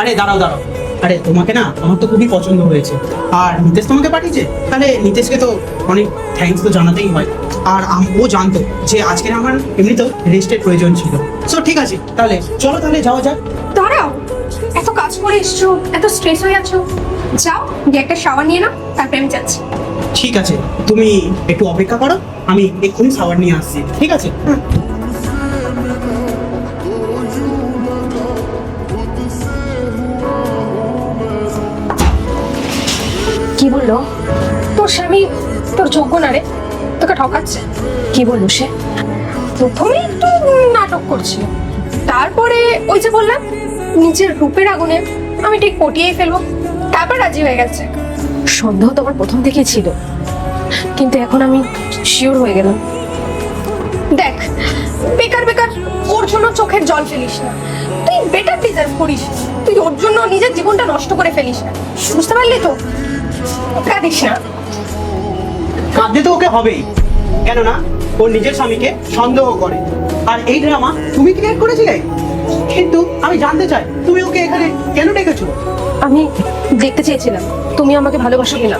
আরে দাঁড়াও দাঁড়াও, আরে তোমাকে না আমার তো খুবই পছন্দ হয়েছে, আর নিতেশ তোমাকে পাঠিয়েছে, তাহলে নিতেশকে তো অনেক থ্যাঙ্কস তো জানাতেই হয়। আর ও জানতো যে আজকে আমার এমনিতেও রেস্টের প্রয়োজন ছিল। সো ঠিক আছে, তাহলে চলো তাহলে যাওয়া যাক। দাঁড়াও, এত কাজ করে এসছো, এত স্ট্রেস হয়ে আছো, যাও গিয়ে একটা শাওয়ার নিয়ে নাও, তারপরে আমি যাচ্ছি। ঠিক আছে, তুমি একটু অপেক্ষা করো, আমি এক্ষুনি শাওয়ার নিয়ে আসছি, ঠিক আছে? কি বললো তোর স্বামী? তোর যোগ্য না রে, তোকে ঠকাচ্ছে। কি বললো সে? প্রথমে একটু নাটক করছিল, তারপরে ওই যে বললাম নিজের রূপের আগুনে আমি ঠিক পটিয়েই ফেলবো, তারপর রাজি হয়ে গেছে। সন্দেহ তো আমার প্রথম থেকেই ছিল, কিন্তু এখন আমি শিওর হয়ে গেলাম। দেখ, বেকার বেকার ওর জন্য চোখের জল ফেলিস না, তুই বেটার ডিজার্ভ করিস। তুই ওর জন্য নিজের জীবনটা নষ্ট করে ফেলিস না, বুঝতে পারলি তো? কাঁদিস না। কাঁদতে তো ওকে হবেই, কেননা ওর নিজের স্বামীকে সন্দেহ করে, আর এই ড্রামা তুমি ক্রিয়েট করেছিলে। কিন্তু আমি জানতে চাই তুমি ওকে এখানে কেন ডেকেছো? আমি দেখতে চেয়েছিলাম তুমি আমাকে ভালোবাসো কিনা,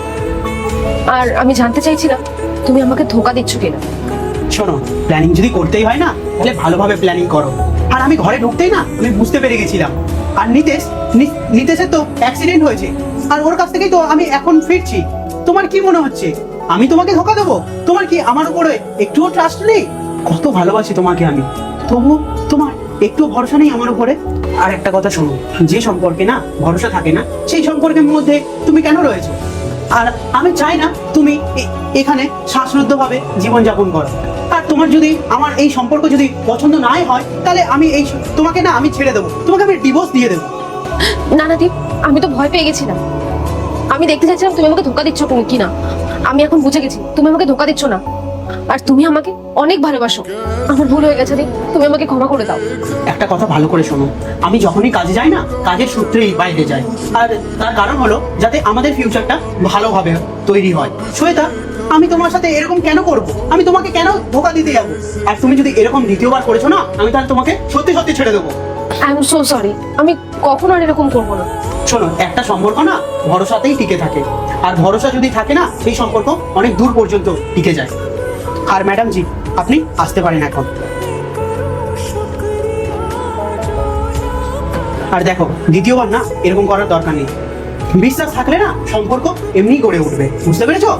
আর আমি জানতে চাইছিলাম তুমি আমাকে ধোকা দিচ্ছ কিনা। শোনো, প্ল্যানিং যদি করতেই হয় না, তাহলে ভালোভাবে প্ল্যানিং করো। আর আমি ঘরে ঢুকতেই না আমি বুঝতে পেরে গেছিলাম। আর নিতেশের তো অ্যাক্সিডেন্ট হয়েছে, আর ওর কাছ থেকেই তো আমি এখন ফিরছি। তোমার কি মনে হচ্ছে আমি তোমাকে ধোকা দেবো? তোমার কি আমার উপরে একটুও ট্রাস্ট নেই? কত ভালোবাসি তোমাকে আমি, তবু তোমার একটু ভরসা নেই আমার উপরে। আর একটা কথা শোনো, যে সম্পর্কে না ভরসা থাকে না, সেই সম্পর্কের মধ্যে তুমি কেন রয়েছো? আর আমি চাই না তুমি এখানে শ্বাসরুদ্ধভাবে জীবনযাপন করো। আর তোমার যদি আমার এই সম্পর্ক যদি পছন্দ নাই হয়, তাহলে আমি তোমাকে না আমি ছেড়ে দেবো, তোমাকে আমি ডিভোর্স দিয়ে দেবো। না না দীপ, আমি তো ভয় পেয়ে গেছিলাম। আমি দেখতে চাইছিলাম তুমি আমাকে ধোকা দিচ্ছ কিনা। আমি এখন বুঝে গেছি তুমি আমাকে ধোকা দিচ্ছ না, আর তুমি আমাকে অনেক ভালোবাসো। আমার ভুল হয়ে গেছে দীপ, তুমি আমাকে ক্ষমা করে দাও। একটা কথা ভালো করে শোনো, আমি যখনই কাজে যাই না, কাজের সূত্রেই বাইরে যাই। আর তার কারণ হলো যাতে আমাদের ফিউচারটা ভালোভাবে তৈরি হয়। শ্বেতা, আমি তোমার সাথে এরকম কেন করব? আমি তোমাকে কেন ধোকা দিতে যাবো? আর তুমি যদি এরকম দ্বিতীয়বার করেছো না, আমি তাহলে তোমাকে সত্যি সত্যি ছেড়ে দেবো। আই এম সো সরি, আমি কখনো আর এরকম করবো না। শোনো, একটা সম্পর্ক না ভরসাতেই টিকে থাকে, আর ভরসা যদি থাকে না, সেই সম্পর্ক অনেক দূর পর্যন্ত টিকে যায়। আর ম্যাডাম জি, আপনি আসতে পারেন এখন। আর দেখো, দ্বিতীয়বার না এরকম করার দরকার নেই। বিশ্বাস থাকলে না সম্পর্ক এমনি গড়ে উঠবে, বুঝতে পেরেছো?